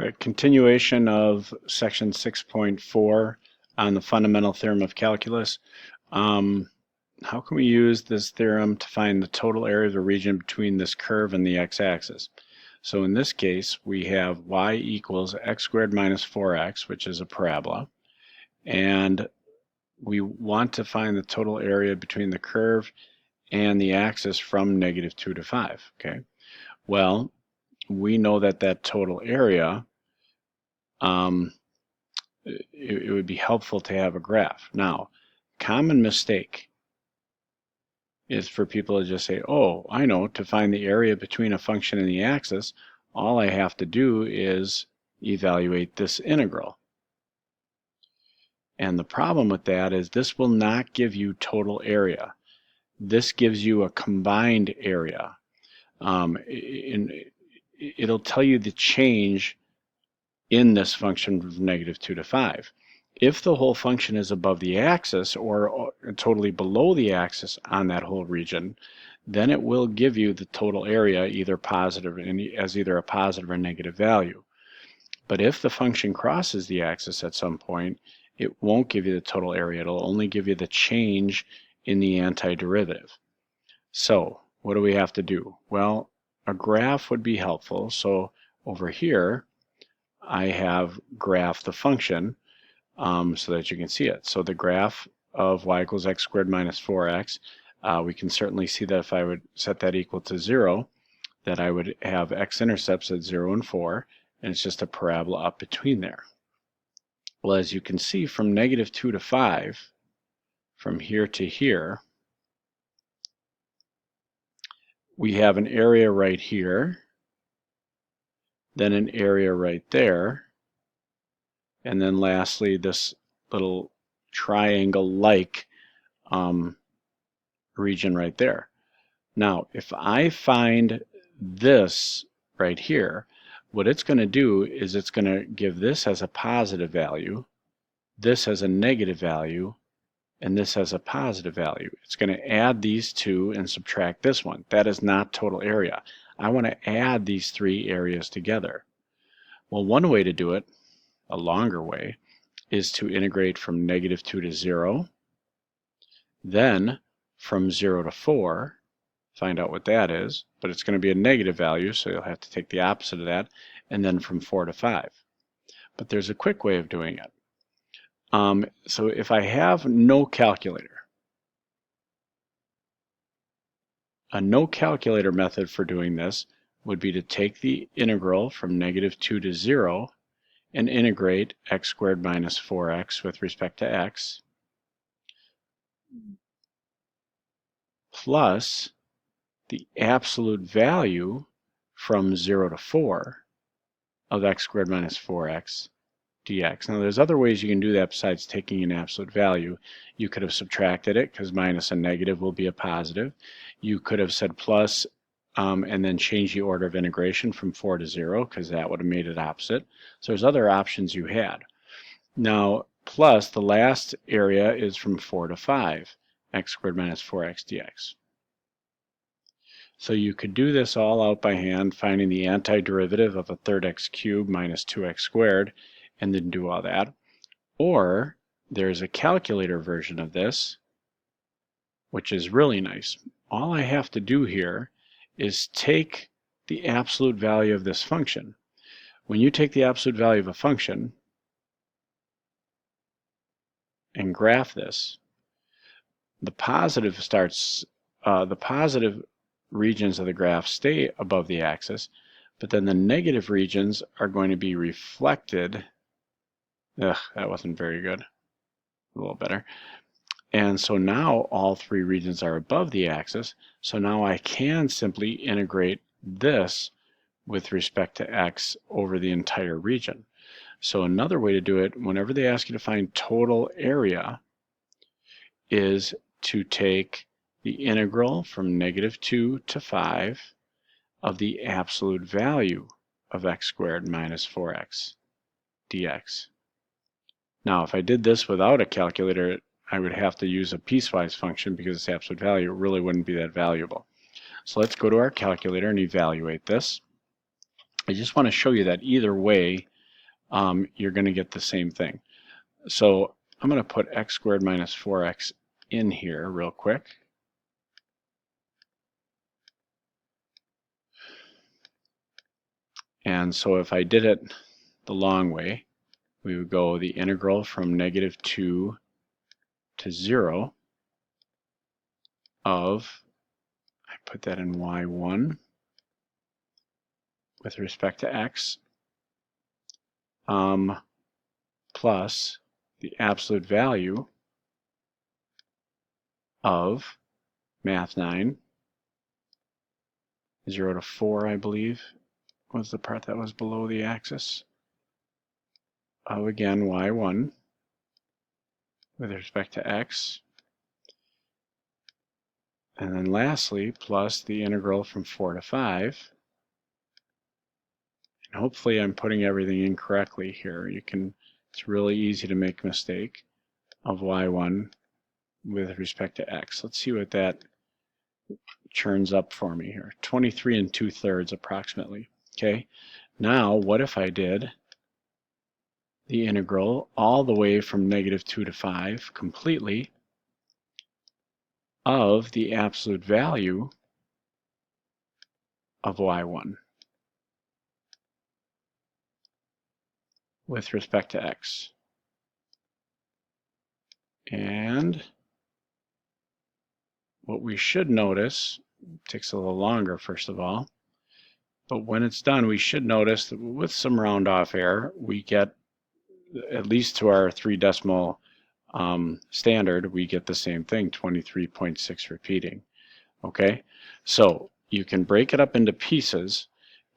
A continuation of section 6.4 on the fundamental theorem of calculus. How can we use this theorem to find the total area of the region between this curve and the x-axis? So in this case, we have y equals x squared minus 4x, which is a parabola, and we want to find the total area between the curve and the axis from -2 to 5. Okay. Well, we know that that total area, it would be helpful to have a graph. Now, common mistake is for people to just say, oh, I know, to find the area between a function and the axis, all I have to do is evaluate this integral. And the problem with that is this will not give you total area. This gives you a combined area. It'll tell you the change in this function from -2 to 5. If the whole function is above the axis or totally below the axis on that whole region, then it will give you the total area either positive as either a positive or negative value. But if the function crosses the axis at some point, it won't give you the total area. It'll only give you the change in the antiderivative. So what do we have to do? Well, a graph would be helpful. So over here, I have graphed the function so that you can see it. So the graph of y equals x squared minus 4x, we can certainly see that if I would set that equal to 0, that I would have x-intercepts at 0 and 4, and it's just a parabola up between there. Well, as you can see, from -2 to 5, from here to here, we have an area right here, then an area right there, and then lastly this little triangle-like region right there. Now, if I find this right here, what it's going to do is it's going to give this as a positive value, this as a negative value, and this as a positive value. It's going to add these two and subtract this one. That is not total area. I want to add these three areas together. Well, one way to do it, a longer way, is to integrate from -2 to 0, then from 0 to 4, find out what that is, but it's going to be a negative value, so you'll have to take the opposite of that, and then from 4 to 5. But there's a quick way of doing it. So if I have no calculator, a no calculator method for doing this would be to take the integral from -2 to 0 and integrate x squared minus 4x with respect to x plus the absolute value from 0 to 4 of x squared minus 4x dx. Now there's other ways you can do that besides taking an absolute value. You could have subtracted it because minus a negative will be a positive. You could have said plus and then change the order of integration from 4 to 0 because that would have made it opposite. So there's other options you had. Now plus the last area is from 4 to 5, x squared minus 4x dx. So you could do this all out by hand, finding the antiderivative of a third x cubed minus 2x squared, and then do all that. Or there's a calculator version of this, which is really nice. All I have to do here is take the absolute value of this function. When you take the absolute value of a function and graph this, the positive regions of the graph stay above the axis, but then the negative regions are going to be reflected. Ugh, that wasn't very good. A little better. And so now all three regions are above the axis, so now I can simply integrate this with respect to x over the entire region. So another way to do it, whenever they ask you to find total area, is to take the integral from -2 to 5 of the absolute value of x squared minus 4x dx. Now, if I did this without a calculator, I would have to use a piecewise function because its absolute value really wouldn't be that valuable. So let's go to our calculator and evaluate this. I just want to show you that either way you're going to get the same thing. So I'm going to put x squared minus 4x in here real quick. And so if I did it the long way, we would go the integral from -2 to 0 of, I put that in y1 with respect to x, plus the absolute value of math 9, 0 to 4, I believe, was the part that was below the axis, of again y1 with respect to x, and then lastly plus the integral from 4 to 5. And hopefully I'm putting everything in correctly here. It's really easy to make a mistake, of y1 with respect to x. Let's see what that churns up for me here. 23 2/3 approximately. Okay, now what if I did the integral all the way from -2 to 5 completely of the absolute value of y1 with respect to x. And what we should notice, takes a little longer first of all, but when it's done we should notice that with some round off error we get, at least to our 3 decimal standard, we get the same thing, 23.6 repeating. Okay, so you can break it up into pieces.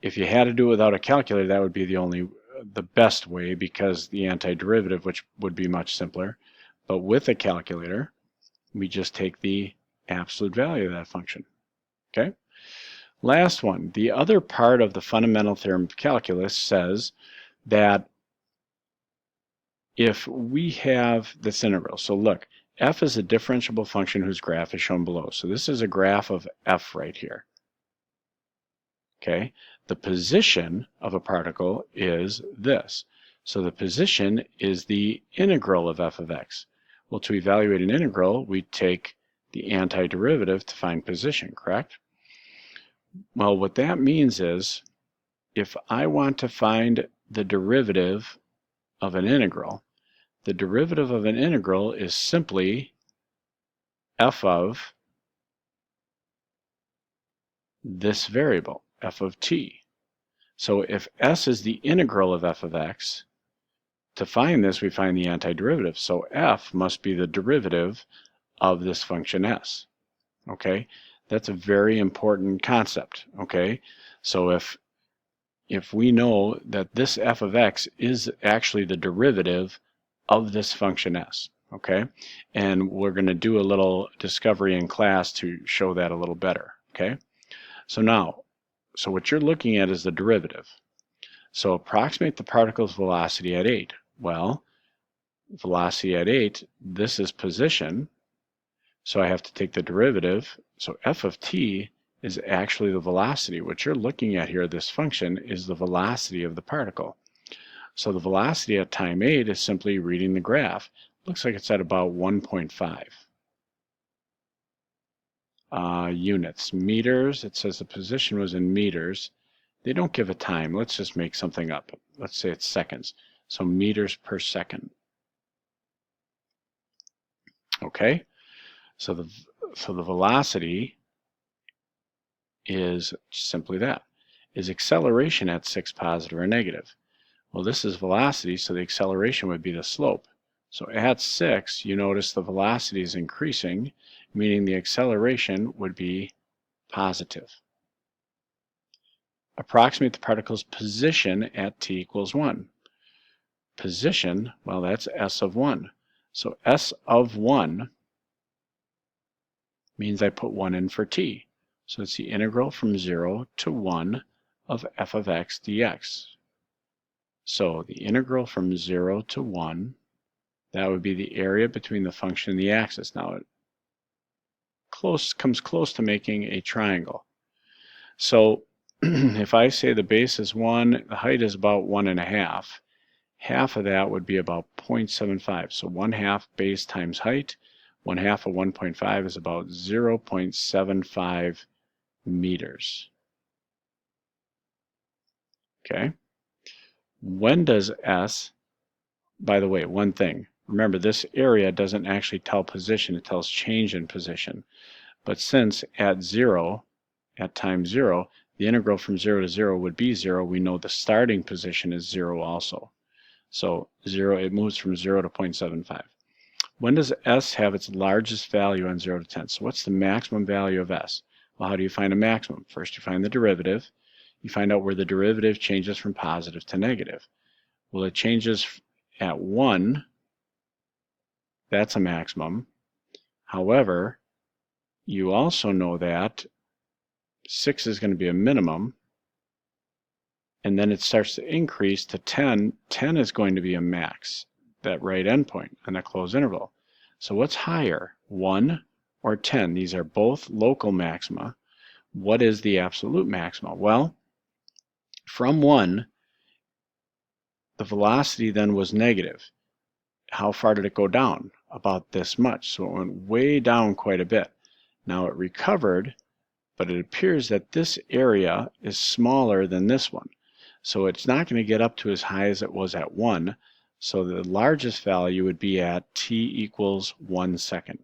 If you had to do it without a calculator, that would be the best way, because the antiderivative, which would be much simpler. But with a calculator, we just take the absolute value of that function. Okay, last one. The other part of the fundamental theorem of calculus says that if we have this integral, so look, f is a differentiable function whose graph is shown below. So this is a graph of f right here. Okay, the position of a particle is this. So the position is the integral of f of x. Well, to evaluate an integral, we take the antiderivative to find position, correct? Well, what that means is, if I want to find the derivative of an integral, the derivative of an integral is simply f of this variable, f of t. So if s is the integral of f of x, to find this we find the antiderivative. So f must be the derivative of this function s. Okay, that's a very important concept. Okay, so if we know that this f of x is actually the derivative of this function s, okay, and we're going to do a little discovery in class to show that a little better. Okay, so what you're looking at is the derivative. So approximate the particle's velocity at 8. Well, velocity at 8, this is position, so I have to take the derivative. So f of t is actually the velocity. What you're looking at here, this function, is the velocity of the particle. So the velocity at time 8 is simply reading the graph. Looks like it's at about 1.5 units. Meters, it says the position was in meters. They don't give a time. Let's just make something up. Let's say it's seconds. So meters per second. Okay, so the velocity is simply that. Is acceleration at 6 positive or negative? Well, this is velocity, so the acceleration would be the slope. So at 6, you notice the velocity is increasing, meaning the acceleration would be positive. Approximate the particle's position at t equals 1. Position, well, that's s of 1. So s of 1 means I put 1 in for t. So it's the integral from 0 to 1 of f of x dx. So the integral from 0 to 1, that would be the area between the function and the axis. Now it comes close to making a triangle. So if I say the base is 1, the height is about 1.5, half of that would be about 0.75. So 1/2 base times height. 1/2 of 1.5 is about 0.75 meters. Okay. When does S, by the way, one thing, remember this area doesn't actually tell position, it tells change in position. But since at time 0, the integral from 0 to 0 would be 0, we know the starting position is 0 also. So 0, it moves from 0 to 0.75. When does S have its largest value on 0 to 10? So what's the maximum value of S? Well, how do you find a maximum? First you find the derivative. You find out where the derivative changes from positive to negative. Well, it changes at 1. That's a maximum. However, you also know that 6 is going to be a minimum, and then it starts to increase to 10. 10 is going to be a max, that right endpoint on that closed interval. So what's higher, 1 or 10? These are both local maxima. What is the absolute maxima? Well, from 1, the velocity then was negative. How far did it go down? About this much. So it went way down quite a bit. Now it recovered, but it appears that this area is smaller than this one. So it's not going to get up to as high as it was at 1. So the largest value would be at t equals 1 second.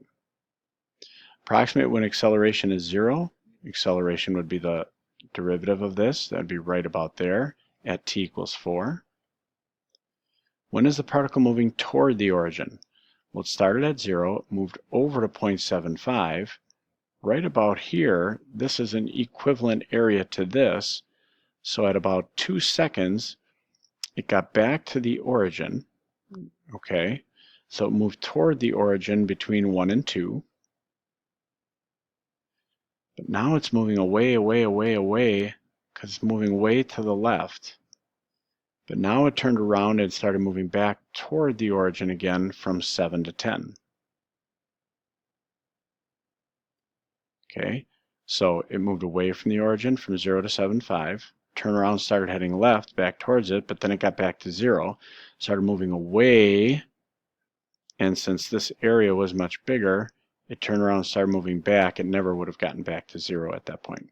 Approximate when acceleration is 0. Acceleration would be the derivative of this. That would be right about there at t equals 4. When is the particle moving toward the origin? Well, it started at 0, moved over to 0.75. Right about here, this is an equivalent area to this. So at about 2 seconds, it got back to the origin. Okay, so it moved toward the origin between 1 and 2. But now it's moving away, because it's moving way to the left. But now it turned around and started moving back toward the origin again from 7 to 10. Okay, so it moved away from the origin from 0 to 7.5. Turned around, started heading left back towards it, but then it got back to 0, started moving away, and since this area was much bigger, it turned around and started moving back. It never would have gotten back to 0 at that point.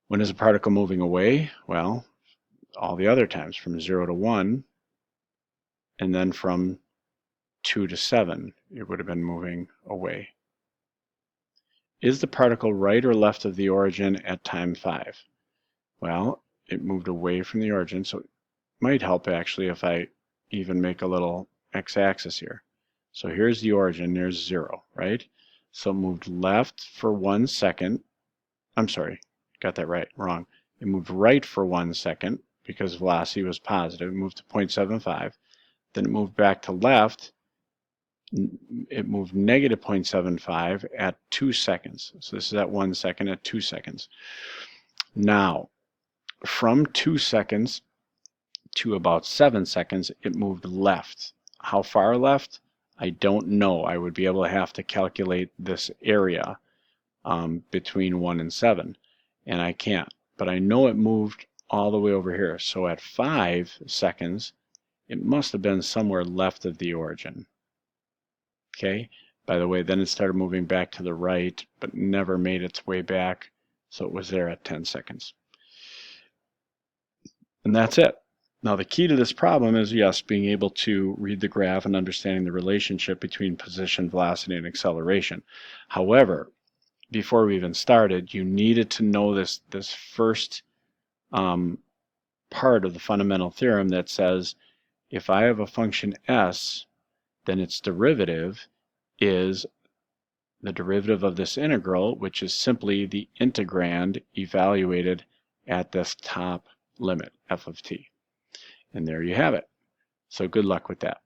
When is a particle moving away? Well, all the other times, from 0 to 1, and then from 2 to 7, it would have been moving away. Is the particle right or left of the origin at time 5? Well, it moved away from the origin, so it might help actually if I even make a little x-axis here. So here's the origin, there's 0, right? So it moved left for 1 second. I'm sorry, got that right, wrong. It moved right for 1 second because velocity was positive. It moved to 0.75. Then it moved back to left. It moved negative 0.75 at 2 seconds. So this is at 1 second at 2 seconds. Now, from 2 seconds to about 7 seconds, it moved left. How far left? I don't know. I would be able to have to calculate this area between 1 and 7, and I can't. But I know it moved all the way over here. So at 5 seconds, it must have been somewhere left of the origin. Okay, by the way, then it started moving back to the right, but never made its way back, so it was there at 10 seconds. And that's it. Now the key to this problem is, yes, being able to read the graph and understanding the relationship between position, velocity, and acceleration. However, before we even started, you needed to know this first part of the fundamental theorem that says if I have a function s, then its derivative is the derivative of this integral, which is simply the integrand evaluated at this top limit, f of t. And there you have it. So good luck with that.